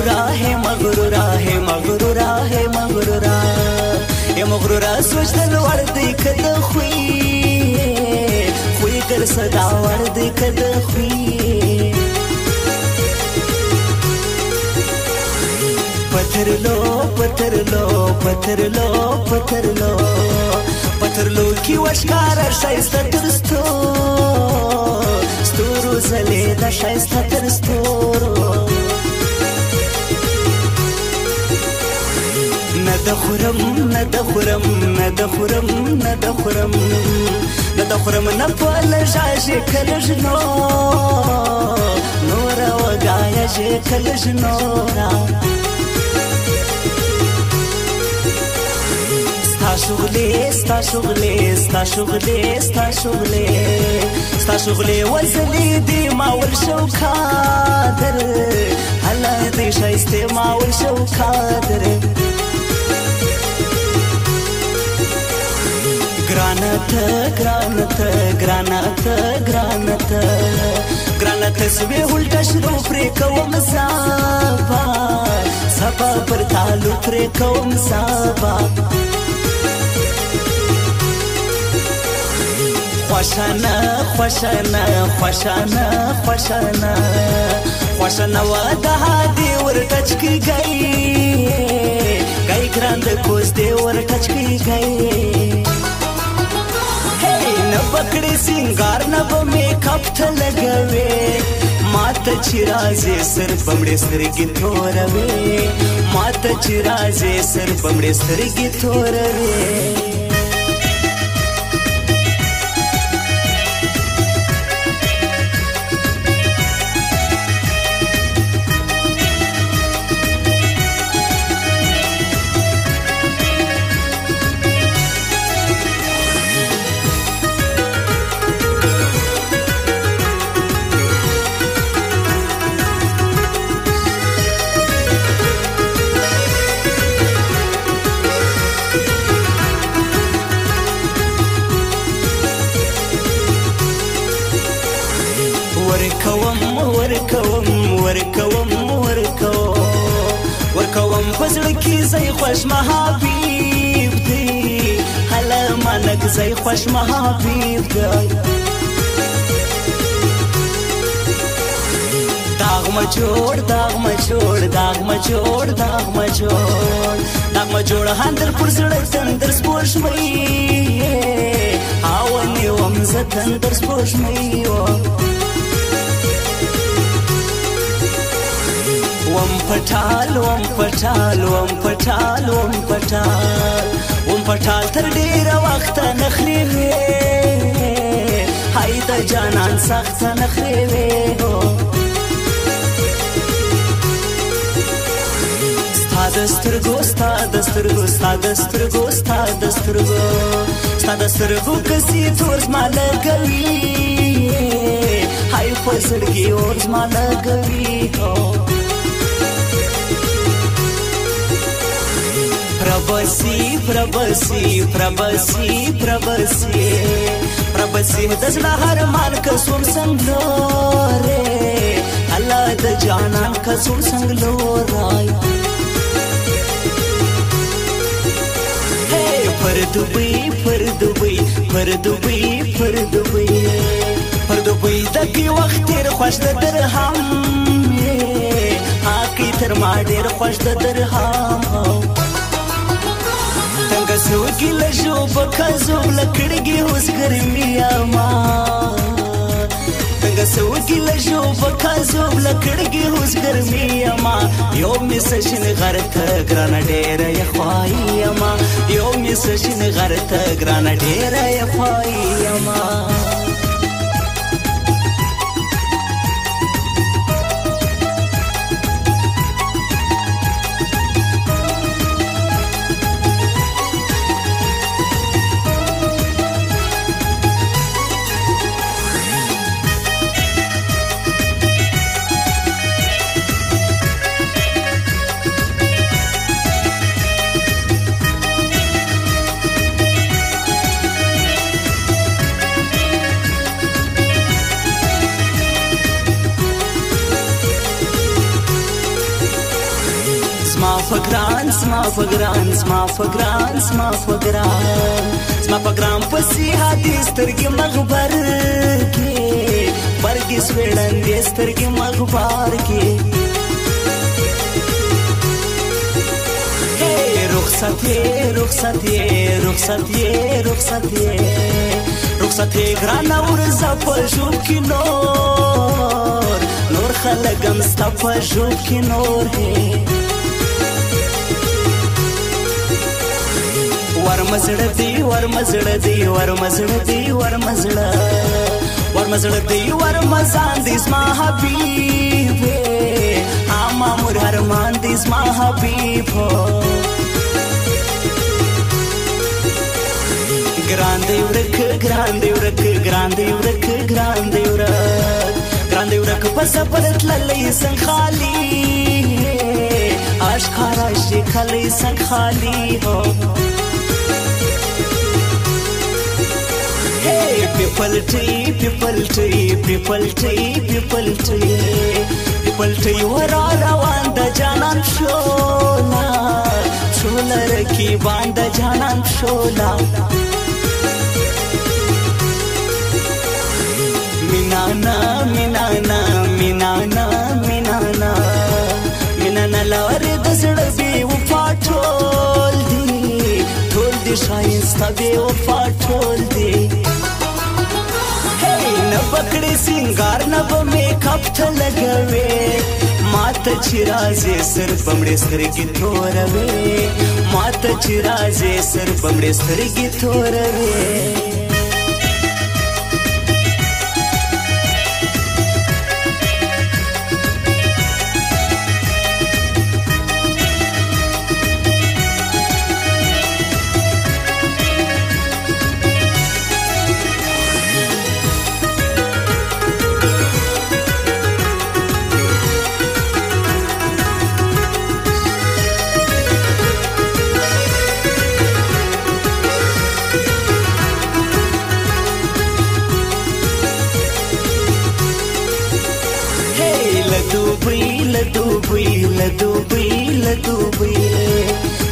مغرورا ہے مغرورا ہے مغرورا ہے مغرورا یا مغرورا سوچتل وردی کد خوی خوی گر صدا وردی کد خوی پترلو پترلو پترلو پترلو پترلو کی وشکار شایسته ترستو ستورو زلی دا شایسته ترستورو ندخرم ندخرم ندخرم ندخرم ندخرم نپل جاجی کلجنو نورا وگایا جی کلجنورا ستا شغلی ستا شغلی ستا شغلی ستا شغلی ستا شغلی وزلی دی ما ورشو کادر حالا دی شایسته ما ورشو کادر گرانت گرانت گرانت گرانت گرانت سوی الٹا شروع پری کوم سابا سبا پر تالو پری کوم سابا خوشانا خوشانا خوشانا خوشانا خوشانا ودا دی ور ټچ کی گئی گئی گراند کوز دی ور ټچ کی گئی نبکڑی سنگار نب میک اپ ته لګوي ماته چې راځي سر بمړې سترګې توروي ماته چې راځي سر بمړې سترګې توروي ورکوم پزړه کې زای خوش محبیب دی هله مانک زای خوش محبیب دی داغ ما جوړ داغ ما جوړ داغ ما جوړ داغ ما جوړ داغ ما جوړ هندر پر زړه تندر سپوږمۍ هاونی وم زه تندر سپوږمۍ وم پټال وم پټال وم پټال وم پټال وم پټال تر ډیره وخت نخري وې هاي د جانان سخت نخري وې ستاد سترګو ستاد سترګو ستاد سترګو ستاد سترګو ستاد سترګو کسي تورز مال کوي هاي پسړګي اورز مال کوي प्रबसी प्रबसी प्रबसी प्रबसी प्रबसी दजला हर मान कसुर संगलो रे अल्लाह द जानान कसुर संगलो राय हे पर दुबई पर दुबई पर दुबई पर दुबई पर दुबई दकी वक्त تیر خوش د درهم हाकी تر ما ډیر خوش د درهم تنگ سوگی لجو بکازوب لکڑگی ہوز گرمی آما تنگ سوگی لجو بکازوب لکڑگی ہوز گرمی آما یومی سشن غرط گرانا ڈیرہ یخوائی آما یومی سشن غرط گرانا ڈیرہ یخوائی آما پګران سما پګران سما پګران سما پګران سما پګران پسې حدیث ترګي مخبر کې برګي سوړن دې سترګي مخبر کې رخصتي ګرانه ورځه په ژوند کې نور خلک هم ستا په ژوند کې نور ورمزړه دی ورمزان دی زما حبیب اما مور ارمان دی زما حبیب ګران دی ورک په سفر تللی سن خالی اشکارا شکلی سن خالی هو people tree ورا روان د جانان شولا رکی باند جانان شولا مینانا لور د زړه بي وفا ټول دي شایسته بي وفا ټول دي نبکڑی سنگار نب میک اپ ته لګوي ماته چې راځي سر بمړې سترګې توروي ماته چې راځي سر بمړې سترګې توروي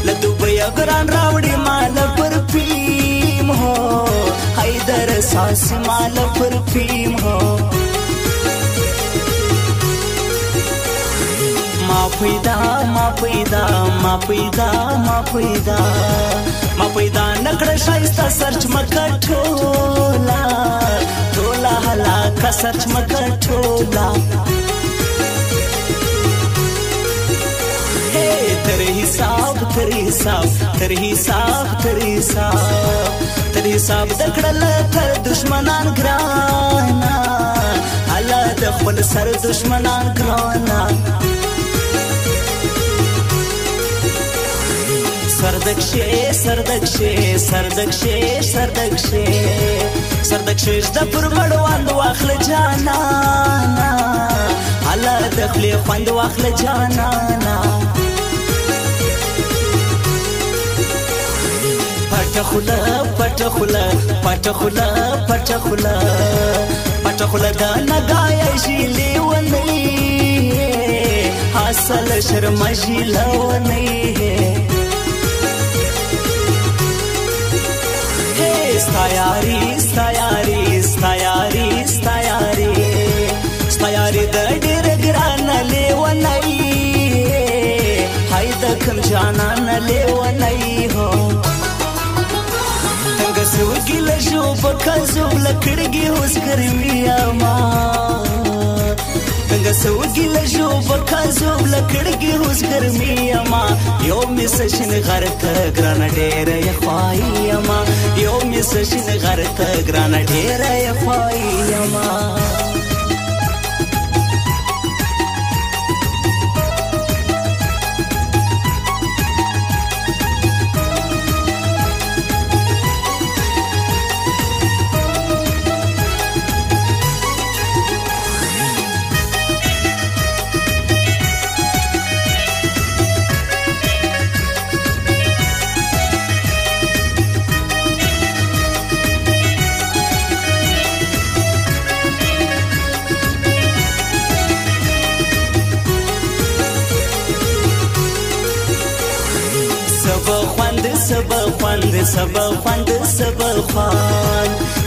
لدوبی اگران راوڑی مال پر پیم ہو حیدر ساس مال پر پیم ہو ما پیدا نکڑ شایستا سرچ مکا ٹھولا حلا کا سرچ مکا ٹھولا تر حساب دکړل تر دشمنان ګرانا الله د خپل سر دشمنان ګرانا سردکشه د پرمړوان واخل جانانا الله د خپل خوند واخل جانانا پټ خوله دا نګای شیلی ونی حاصل شرم شیلا ونی ستایاری د ډېر ګران لیونی هاي د کوم جانان لیونی هو سوګي لجو بکازو لکړګي اوس ګرمي ما څنګه سوګي لجو بکازو لکړګي اوس ګرمي ما یو مسشن غرت ګران ډېر یخوای ما یو مسشن غرت ګران ډېر یخوای ما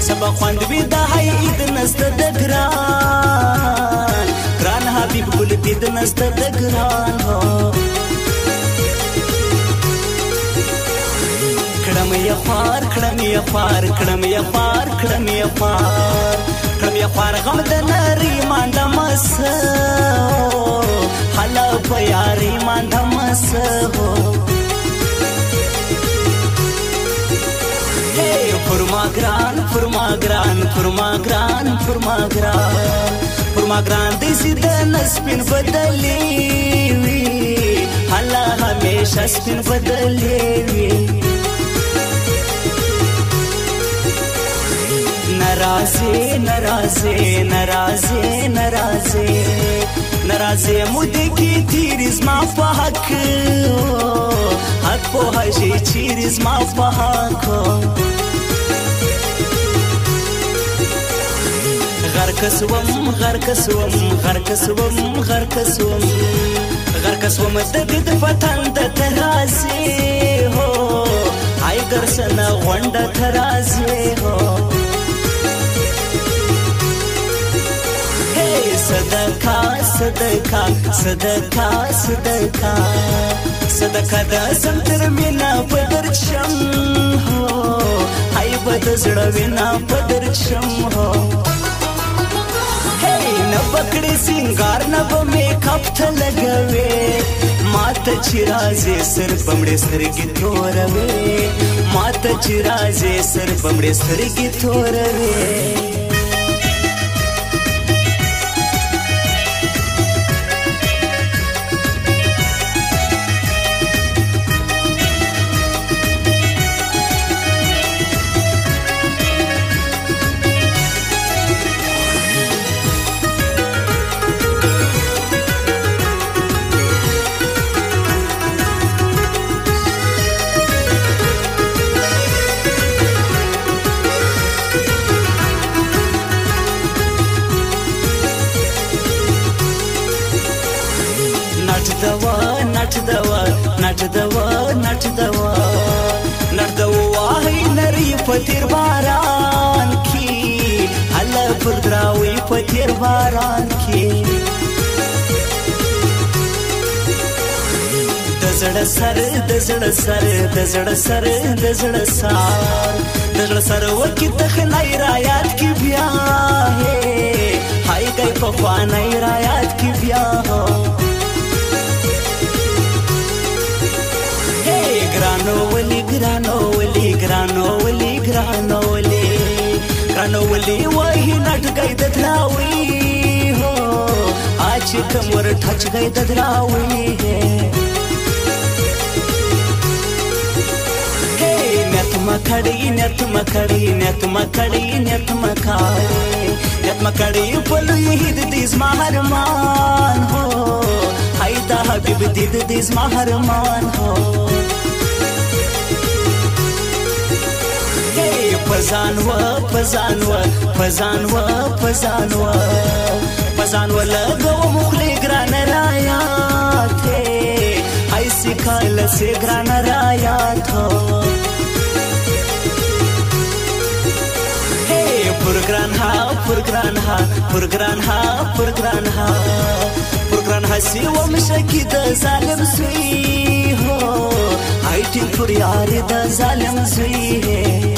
سبا خوند بدا هاي ايد نست دگران گران حبیب گل دید نست دگران کڑم یا خوار غم دنری ماندا مسو حالا پیاری ماندا مسو فرما گران دیسی دن سپین بدلی وی حالا ہمیشہ سپین بدلی وی نرازی مودی کی تیریز ما پا حق پو حجی چیریز ما پا حق غرکسوم ددید فتن د ترازی ہو آئی گرسن غنڈ ترازی ہو صدقہ دا سمتر مینا پدرچم ہو آئی بدزڑ وینا پدرچم ہو نبکڑی سنگار نب میک اپ تھا لگوے ماتا چرازے سر بمڑے سر کی توروے ماتا چرازے سر بمڑے سر کی توروے نٹ دوا ہے نری پتیر باران کی اللہ پر دراوی پتیر باران کی دزڑ سر وکی تخنائی رایات کی بیا ہے ہائی گئی پخوانائی رایات کی بیا ہو گرانو ولی وہی نٹ گئی ددراوی ہو آج کمر ٹھچ گئی ددراوی ہے نیت مکڑی پلو یہی دیز مہرمان ہو ہائی دا حبیب دید دیز مہرمان ہو پزانو لگو مخلی گران رایات ہے ایسی کال سے گران رایات ہو پرگران سی ومشکی دا ظالم سوی ہو آئیٹی پر یاری دا ظالم سوی ہے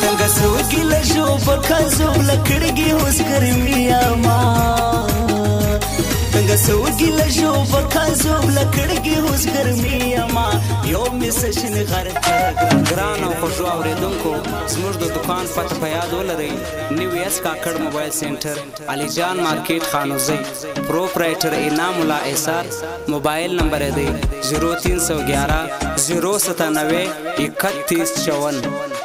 تنگا سوگی لجو بکا زوب لکڑگی ہوس گرمی آما تنگا سوگی لجو بکا زوب لکڑگی ہوس گرمی آما یوم سشن غرق گران او خوشو اوریدون کو زموږ د دکان پته په یاد ولرئ نیو ایس کاکړ موبایل سینټر علي جان مارکیټ خانوزی پروپرائټر انعام الله احسار موبایل نمبر دی 0311 097 3154